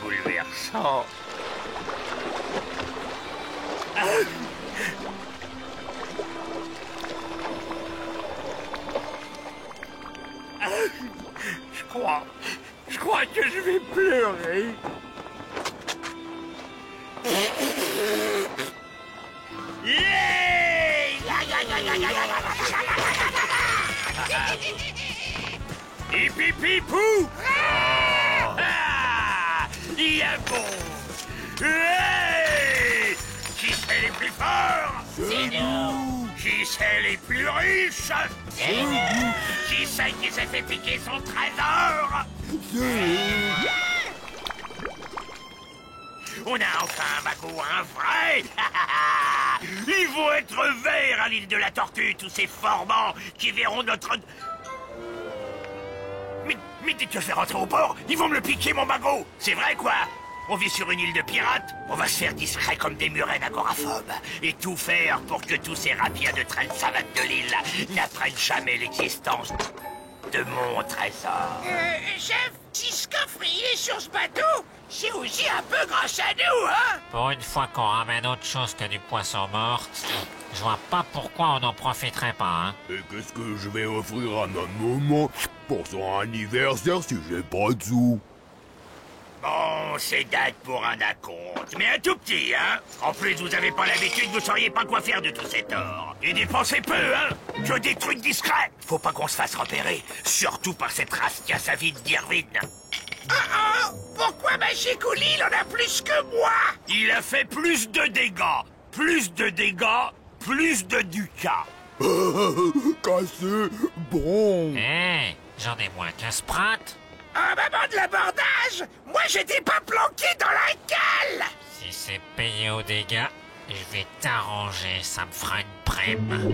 bouleversant. Je crois que je vais pleurer. Hip-hip-hip-pou! Il est bon! Hey! Qui c'est les plus forts? C'est nous! Qui c'est les plus riches? C'est nous! Qui c'est qui s'est fait piquer son trésor? On a enfin un Mago, un vrai! Ils vont être verts à l'île de la Tortue, tous ces forbans qui verront notre... Mais dès que je vais rentrer au port, ils vont me le piquer, mon Mago! C'est vrai, quoi? On vit sur une île de pirates, on va se faire discret comme des murènes agoraphobes, et tout faire pour que tous ces rapiens de traîne savate de l'île n'apprennent jamais l'existence de mon trésor. Chef, si ce coffrier sur ce bateau, c'est aussi un peu grâce à nous, hein? Pour une fois qu'on ramène autre chose que du poisson mort, je vois pas pourquoi on n'en profiterait pas, hein. Et qu'est-ce que je vais offrir à ma maman pour son anniversaire si j'ai pas de sous? Bon, c'est date pour un acompte, mais un tout petit, hein. En plus, vous avez pas l'habitude, vous sauriez pas quoi faire de tout cet or. Et dépensez peu, hein. Que des trucs discrets. Faut pas qu'on se fasse repérer, surtout par cette race qui a sa vie d'Irvine. Pourquoi Magic Oulil en a plus que moi? Il a fait plus de dégâts. Plus de dégâts, plus de ducats. Cassé, bon. Hé, j'en ai moins qu'un sprat. À moment de l'abordage, moi j'étais pas planqué dans la cale! Si c'est payé aux dégâts, je vais t'arranger, ça me fera une prime.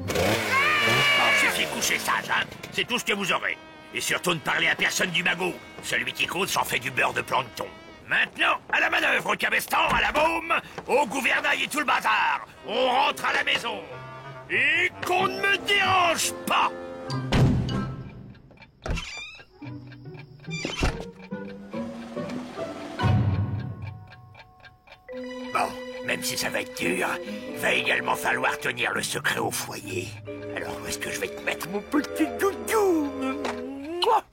Bon, suffit coucher sage, hein. C'est tout ce que vous aurez. Et surtout ne parlez à personne du Mago. Celui qui cause s'en fait du beurre de plancton. Maintenant, à la manœuvre, au cabestan, à la baume, au gouvernail et tout le bazar. On rentre à la maison. Et qu'on ne me dérange pas. Bon, même si ça va être dur, il va également falloir tenir le secret au foyer. Alors où est-ce que je vais te mettre mon petit doudou? Mouah.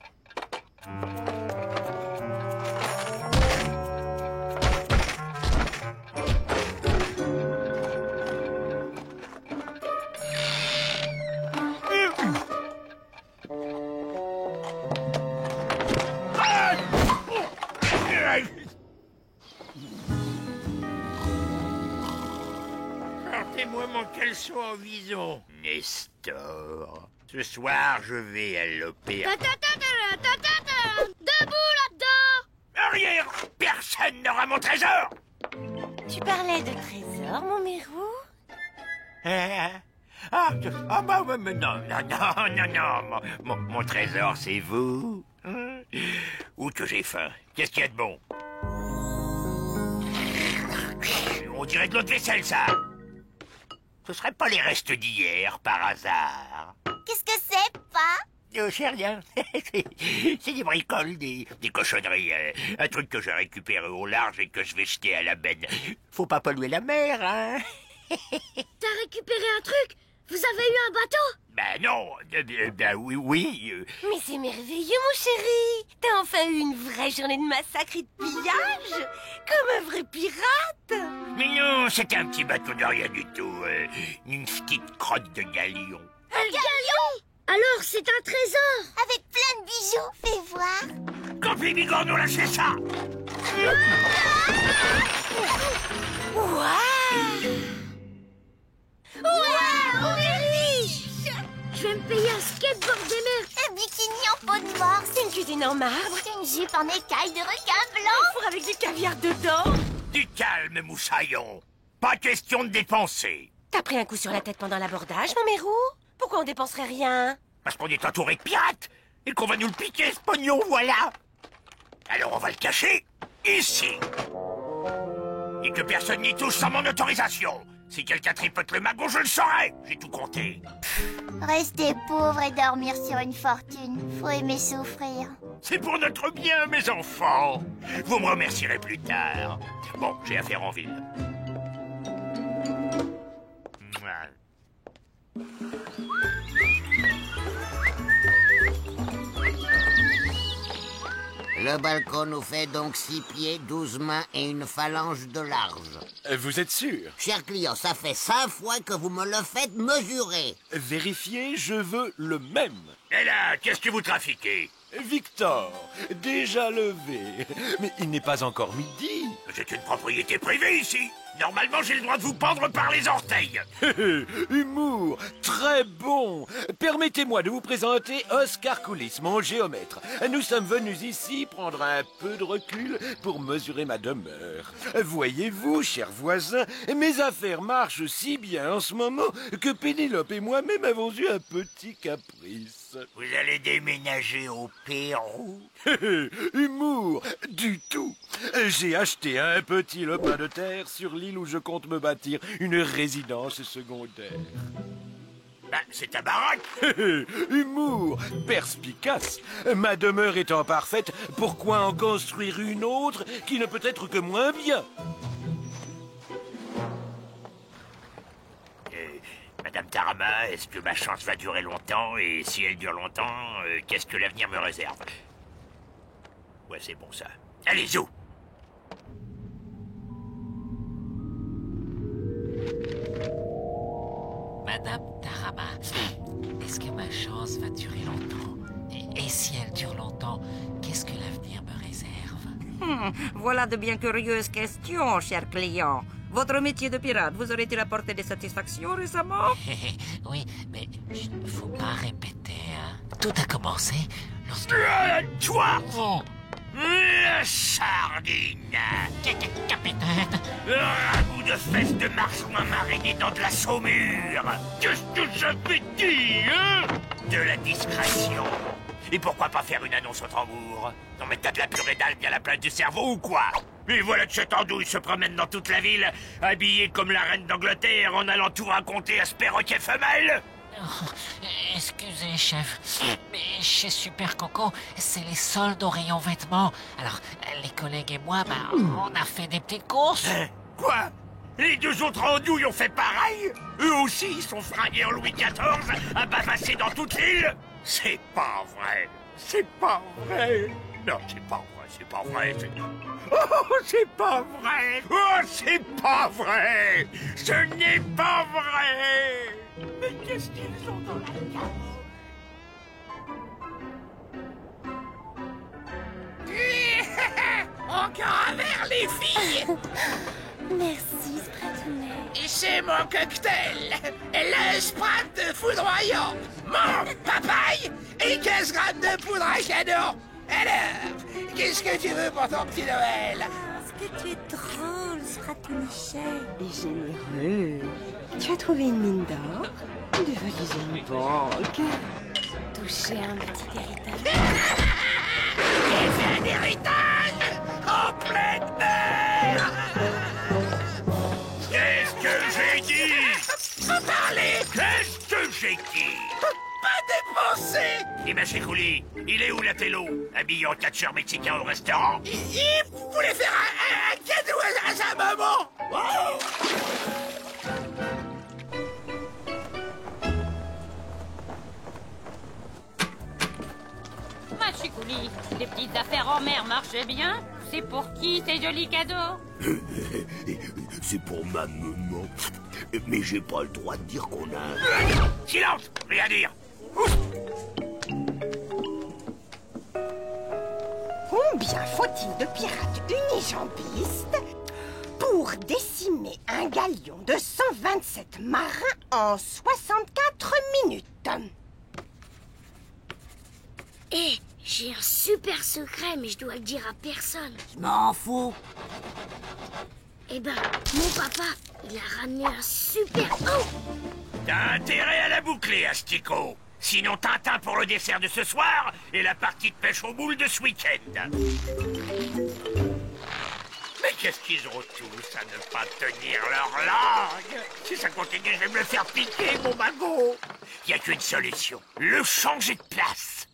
Portez-moi mon caleçon en vison. Nestor, ce soir je vais à l'opéra. Debout là-dedans! Arrière, personne n'aura mon trésor. Tu parlais de trésor, mon Mérou? Mais non, mon trésor c'est vous. Ou que j'ai faim. Qu'est-ce qu'il y a de bon? On dirait de l'eau de vaisselle, ça. Ce serait pas les restes d'hier, par hasard. Qu'est-ce que c'est, pas? Je sais rien. C'est des bricoles, des cochonneries. Un truc que j'ai récupéré au large et que je vais jeter à la benne. Faut pas polluer la mer, hein. T'as récupéré un truc? Vous avez eu un bateau? Ben non, ben oui. Mais c'est merveilleux, mon chéri! T'as enfin eu une vraie journée de massacre et de pillage? Comme un vrai pirate! Mais non, c'était un petit bateau de rien du tout. Une petite crotte de galion. Un galion? Alors c'est un trésor! Avec plein de bijoux, fais voir! Quand les bigorneaux lâchaient ça! Waouh! Waouh, on est riche! Je vais me payer un skateboard des mers! Un bikini en peau de mort! C'est une cuisine en marbre! Une jupe en écaille de requin blanc! Un four avec du caviar dedans! Du calme, moussaillon. Pas question de dépenser. T'as pris un coup sur la tête pendant l'abordage, mon Mérou? Pourquoi on dépenserait rien? Parce qu'on est entouré de pirates et qu'on va nous le piquer, ce pognon, voilà. Alors on va le cacher ici. Et que personne n'y touche sans mon autorisation. Si quelqu'un tripote le Mago, je le saurai. J'ai tout compté. Rester pauvre et dormir sur une fortune, faut aimer souffrir. C'est pour notre bien, mes enfants. Vous me remercierez plus tard. Bon, j'ai affaire en ville. Le balcon nous fait donc 6 pieds, 12 mains et une phalange de large. Vous êtes sûr? Cher client, ça fait 5 fois que vous me le faites mesurer. Vérifiez, je veux le même. Et là, qu'est-ce que vous trafiquez? Victor, déjà levé. Mais il n'est pas encore midi. C'est une propriété privée ici. Normalement, j'ai le droit de vous pendre par les orteils. Humour, très bon. Permettez-moi de vous présenter Oscar Coulis, mon géomètre. Nous sommes venus ici prendre un peu de recul pour mesurer ma demeure. Voyez-vous, cher voisin, mes affaires marchent si bien en ce moment que Pénélope et moi-même avons eu un petit caprice. Vous allez déménager au Pérou? Humour, du tout. J'ai acheté un petit lopin de terre sur l'île où je compte me bâtir une résidence secondaire. Ben, c'est ta baraque. Humour, perspicace. Ma demeure étant parfaite, pourquoi en construire une autre qui ne peut être que moins bien? Madame Tarama, est-ce que ma chance va durer longtemps? Et si elle dure longtemps, qu'est-ce que l'avenir me réserve? Ouais, c'est bon ça. Allez, zou! Madame Tarama, est-ce que ma chance va durer longtemps? Et si elle dure longtemps, qu'est-ce que l'avenir me réserve? Voilà de bien curieuses questions, cher client. Votre métier de pirate vous aurait-il apporté des satisfactions récemment? Oui, mais il ne faut pas répéter, hein. Tout a commencé lorsque... Toi! Oh, La sardine! capitaine! Ragoût de fesses de marsouin mariné dans de la saumure! Qu'est-ce que j'avais dit, hein? De la discrétion! Et pourquoi pas faire une annonce au tambour? Non mais t'as de la purée d'algues à la place du cerveau ou quoi? Et voilà que cette andouille se promène dans toute la ville, habillée comme la reine d'Angleterre, en allant tout raconter à ce perroquet femelle? Oh, excusez, chef, mais chez Super Coco, c'est les soldes au rayon vêtements. Alors, les collègues et moi, on a fait des petites courses. Hein? Quoi? Les deux autres andouilles ont fait pareil? Eux aussi, ils sont fringués en Louis XIV, à bavasser dans toute l'île? C'est pas vrai! C'est pas vrai! Non, c'est pas vrai, c'est pas vrai, c'est... Oh, c'est pas vrai! Oh, c'est pas vrai! Ce n'est pas vrai! Mais qu'est-ce qu'ils ont dans la cave? Encore un verre, les filles! Merci, Spratounet. Et c'est mon cocktail! Le Sprat foudroyant! Mon papaye! Et 15 grammes de poudre à canon! Alors, qu'est-ce que tu veux pour ton petit Noël? Parce que tu es drôle, Spratounichet. Et généreux. Tu as trouvé une mine d'or? Devalisé une banque. Toucher un petit héritage. J'ai fait un héritage! Complètement! Qu'est-ce que j'ai dit? Pas parler! Qu'est-ce que j'ai dit? Pas dépenser! Et ben chez Couli, il est où l'atello? Habillé en catcheur mexicain au restaurant? Il voulait faire un cadeau à sa maman! Oh! Machikouli, les petites affaires en mer marchent bien? C'est pour qui ces jolis cadeaux? C'est pour ma maman. Mais j'ai pas le droit de dire qu'on a... Silence! Rien à dire! Combien faut-il de pirates unijambistes pour décimer un galion de 127 marins en 64 minutes? Hé, j'ai un super secret, mais je dois le dire à personne. Je m'en fous. Eh ben, mon papa, il a ramené un super... Oh! T'as intérêt à la boucler, Astico. Sinon Tintin pour le dessert de ce soir et la partie de pêche aux boules de ce week-end. Mais qu'est-ce qu'ils ont tous à ne pas tenir leur langue? Si ça continue, je vais me le faire piquer, mon magot. Il n'y a qu'une solution, le changer de place.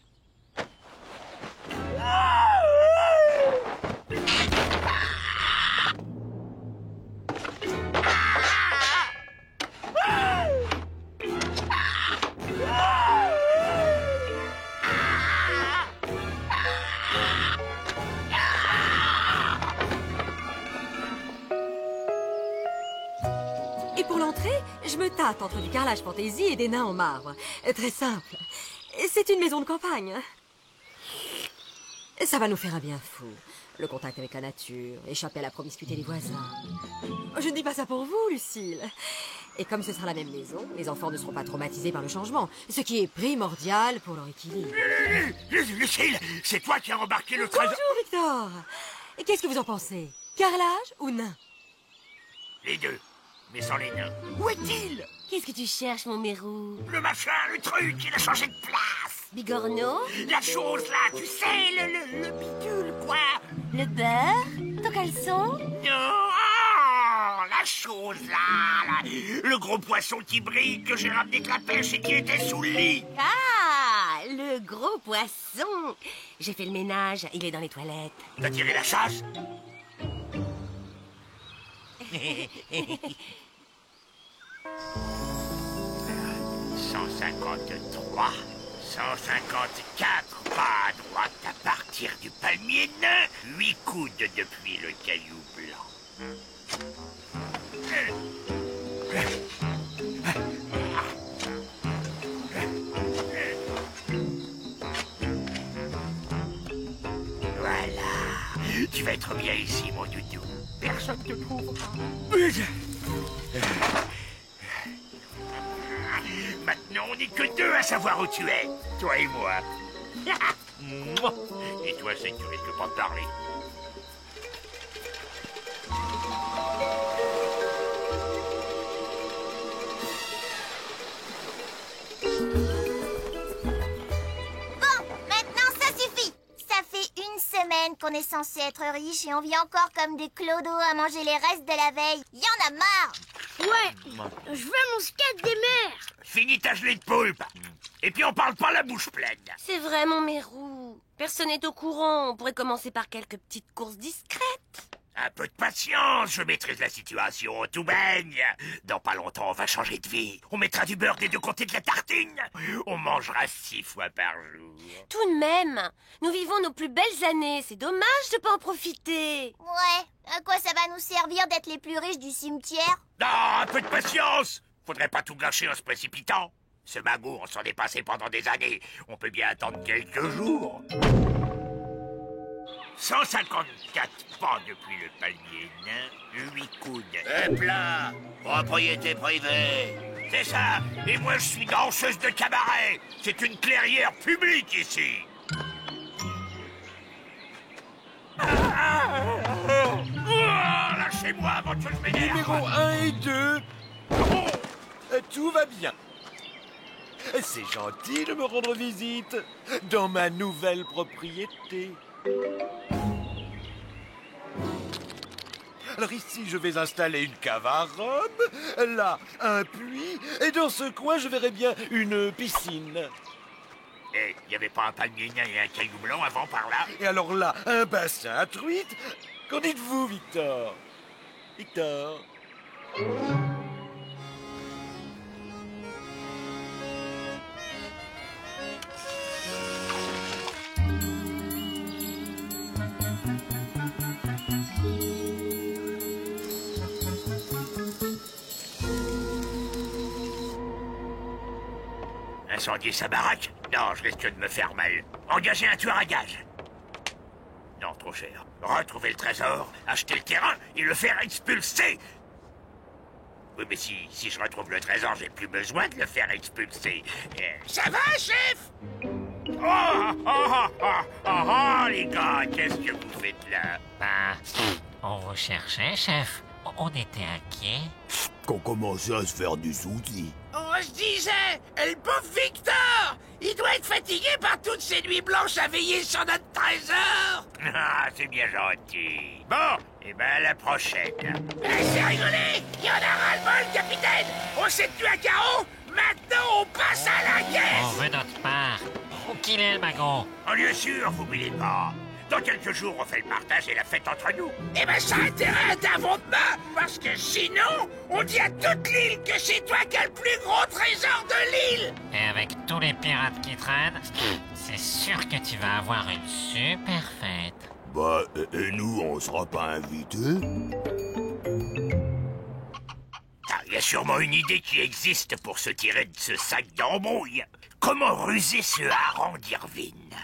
Je me tâte entre du carrelage fantaisie et des nains en marbre. Très simple. C'est une maison de campagne. Ça va nous faire un bien fou. Le contact avec la nature, échapper à la promiscuité des voisins. Je ne dis pas ça pour vous, Lucille. Et comme ce sera la même maison, les enfants ne seront pas traumatisés par le changement, ce qui est primordial pour leur équilibre. Lucille, c'est toi qui as embarqué le trésor. Bonjour, Victor. Et qu'est-ce que vous en pensez? Carrelage ou nain? Les deux, mais sans les nains. Où est-il? Qu'est-ce que tu cherches, mon Mérou? Le machin, le truc, il a changé de place. Bigorneau? La chose là, tu sais, le bidule, quoi. Le beurre? Ton caleçon? Non, la chose là, le gros poisson qui brille que j'ai ramené de la pêche et qui était sous le lit. Ah, le gros poisson. J'ai fait le ménage, il est dans les toilettes. T'as tiré la chasse? 153, 154, pas à droite à partir du palmier nain, 8 coudes depuis le caillou blanc. Voilà, tu vas être bien ici, mon doudou. Personne te trouvera. Maintenant, on n'est que deux à savoir où tu es, toi et moi. Et toi, c'est que tu risques pas de parler. Bon, maintenant ça suffit. Ça fait une semaine qu'on est censé être riche et on vit encore comme des clodos à manger les restes de la veille. Y en a marre. Ouais, je veux mon skate des mers. Finis ta gelée de poulpe. Et puis on parle pas la bouche pleine. C'est vrai, mon Mérou. Personne n'est au courant. On pourrait commencer par quelques petites courses discrètes. Un peu de patience, je maîtrise la situation, tout baigne. Dans pas longtemps, on va changer de vie. On mettra du beurre des deux côtés de la tartine. On mangera 6 fois par jour. Tout de même, nous vivons nos plus belles années. C'est dommage de pas en profiter. Ouais, à quoi ça va nous servir d'être les plus riches du cimetière? Ah, un peu de patience. Faudrait pas tout gâcher en se précipitant. Ce magot, on s'en est passé pendant des années. On peut bien attendre quelques jours. 154 pas depuis le palmier nain, 8 coudes. Et plat, propriété privée. C'est ça, et moi je suis danseuse de cabaret. C'est une clairière publique ici. Lâchez-moi avant que je m'énerve. Numéro 1 et 2. Tout va bien. C'est gentil de me rendre visite dans ma nouvelle propriété. Alors ici, je vais installer une cave à rhum, là, un puits, et dans ce coin, je verrai bien une piscine. Et il n'y avait pas un palmier nain et un caillou blanc avant par là? Et alors là, un bassin à truites. Qu'en dites-vous, Victor? Victor? Incendier sa baraque? Non, je risque de me faire mal. Engager un tueur à gages? Non, trop cher. Retrouver le trésor, acheter le terrain et le faire expulser. Oui, mais si je retrouve le trésor, j'ai plus besoin de le faire expulser. Ça va, chef? Oh, les gars, qu'est-ce que vous faites là? On vous cherchait, chef. On était inquiets. Qu'on commençait à se faire du souci. On se disait, le pauvre Victor, il doit être fatigué par toutes ces nuits blanches à veiller sur notre trésor. Ah, c'est bien gentil. Bon, et ben à la prochaine. C'est rigolé, il y en a ras-le-bol, capitaine. On s'est tenu à carreau, maintenant on passe à la On caisse. veut notre part. Où qu'il est, le magot? En lieu sûr, vous n'oubliez pas. Dans quelques jours, on fait le partage et la fête entre nous. Eh ben, ça a intérêt à ta vente main, parce que sinon, on dit à toute l'île que c'est toi qui as le plus gros trésor de l'île. Et avec tous les pirates qui traînent, c'est sûr que tu vas avoir une super fête. Bah, et nous, on sera pas invités? y a sûrement une idée qui existe pour se tirer de ce sac d'embrouille. Comment ruser ce hareng d'Irvine?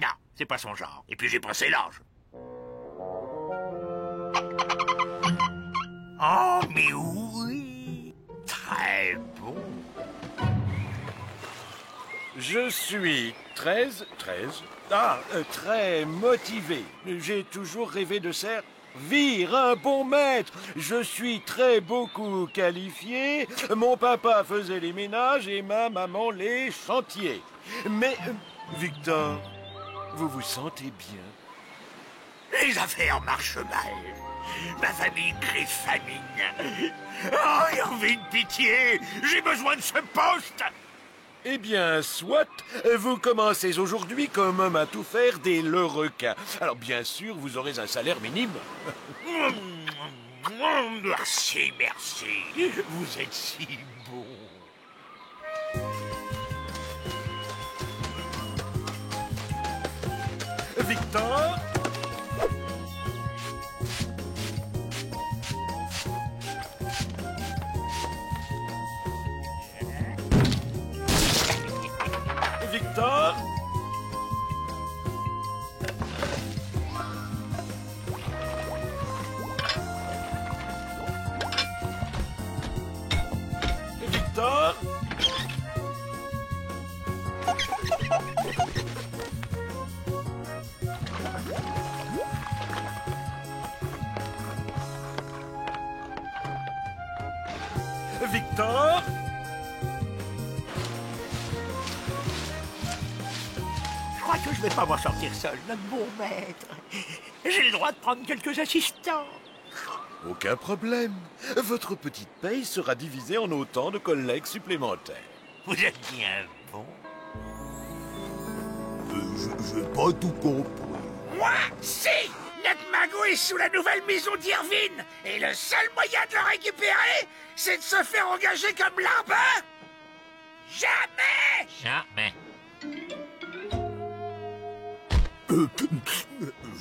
Non, c'est pas son genre. Et puis j'ai passé l'âge. Oh, mais oui, très bon. Je suis très motivé. J'ai toujours rêvé de servir un bon maître. Je suis très beaucoup qualifié. Mon papa faisait les ménages et ma maman les chantiers. Mais, Victor, vous vous sentez bien? Les affaires marchent mal. Ma famille crie famine. Oh, Irvine, pitié, j'ai besoin de ce poste. Eh bien, soit, vous commencez aujourd'hui comme homme à tout faire dès le requin. Alors, bien sûr, vous aurez un salaire minime. Merci, merci. Vous êtes si bon. Victor? Victor? Victor? Victor? Je crois que je vais pas m'en sortir seul, notre bon maître. J'ai le droit de prendre quelques assistants. Aucun problème. Votre petite paye sera divisée en autant de collègues supplémentaires. Vous êtes bien bon. J'ai pas tout compris. Moi, si! Notre magot est sous la nouvelle maison d'Irvine. Et le seul moyen de le récupérer, c'est de se faire engager comme larbin. Jamais! Jamais.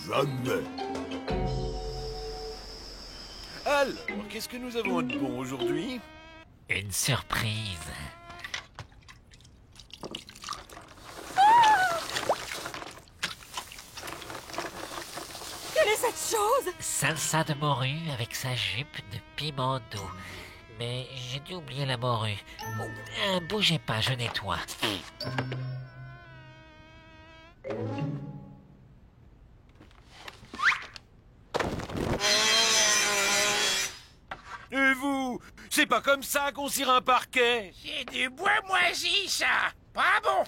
Jamais. Alors, qu'est-ce que nous avons de bon aujourd'hui? Une surprise. Quelle est cette chose? Salsa de morue avec sa jupe de piment doux. Mais j'ai dû oublier la morue. Oh, bougez pas, je nettoie. Et vous? C'est pas comme ça qu'on cire un parquet. C'est du bois moisi, ça. Pas bon.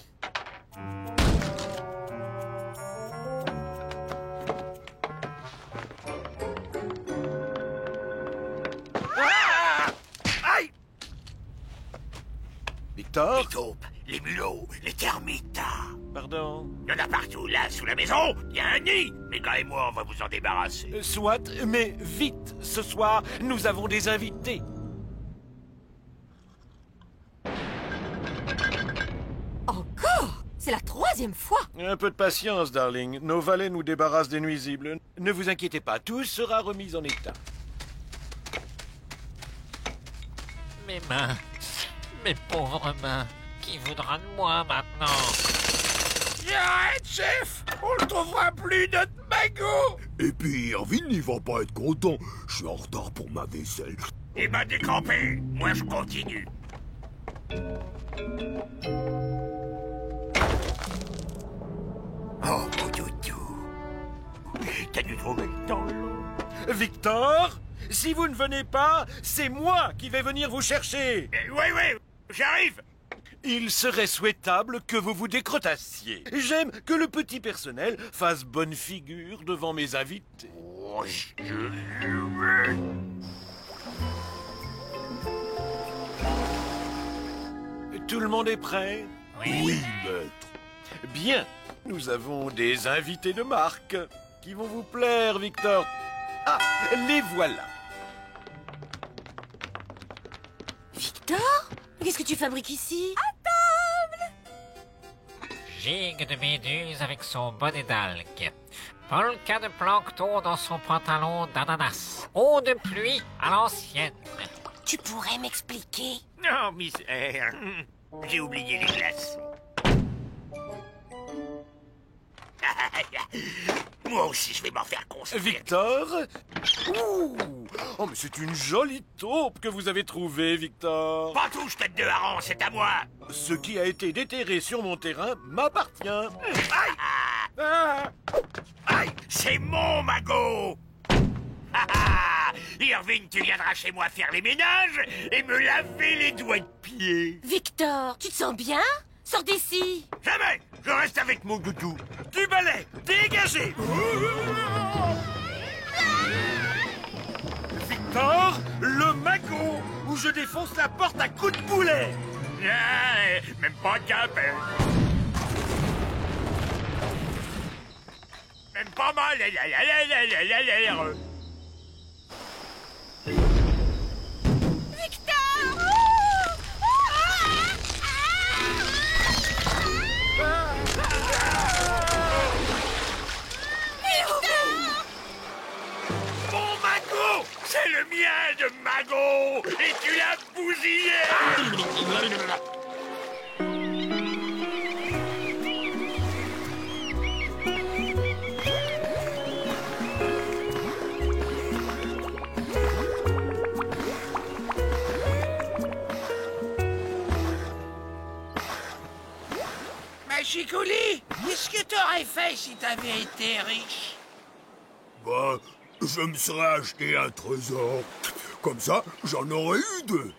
Ah! Aïe! Victor? Les taupes, les mulots, les termites. Pardon? Il y en a partout, là, sous la maison. Il y a un nid. Les gars et moi, on va vous en débarrasser. Soit, mais vite. Ce soir, nous avons des invités. Encore? C'est la 3e fois. Un peu de patience, darling. Nos valets nous débarrassent des nuisibles. Ne vous inquiétez pas, tout sera remis en état. Mes mains. Mes pauvres mains. Qui voudra de moi maintenant? Arrête, chef. On le trouvera plus, notre magot. Et puis Irvine, il va pas être content. Je suis en retard pour ma vaisselle. Eh ben, décampé. Moi, je continue. Oh, mon doudou. T'as dû trouver le temps, là. Victor? Si vous ne venez pas, c'est moi qui vais venir vous chercher. Oui, j'arrive. Il serait souhaitable que vous vous décrotassiez. J'aime que le petit personnel fasse bonne figure devant mes invités. Oh, Tout le monde est prêt? Oui, maître. Bien, nous avons des invités de marque qui vont vous plaire, Victor. Ah, les voilà. Victor? Qu'est-ce que tu fabriques ici? Gigue de méduse avec son bonnet d'algue. Polka de plancton dans son pantalon d'ananas. Eau de pluie à l'ancienne. Tu pourrais m'expliquer? Non, misère. J'ai oublié les glaçons. Moi aussi, je vais m'en faire construire. Victor? Ouh! Oh, mais c'est une jolie taupe que vous avez trouvée, Victor. Pas touche, tête de hareng, c'est à moi. Ce qui a été déterré sur mon terrain m'appartient. Aïe! Aïe! C'est mon magot! Irving, tu viendras chez moi faire les ménages et me laver les doigts de pied. Victor, tu te sens bien? Sors d'ici! Jamais! Je reste avec mon doudou. Du balai, dégagez! Victor, le magot, où je défonce la porte à coups de boulet! Ah, même pas qu'un peu. Même pas mal. Mon magot! C'est le mien de magot! Et tu l'as bousillé! Machicoulis, qu'est-ce que t'aurais fait si t'avais été riche? Bah, je me serais acheté un trésor. Comme ça, j'en aurais eu deux.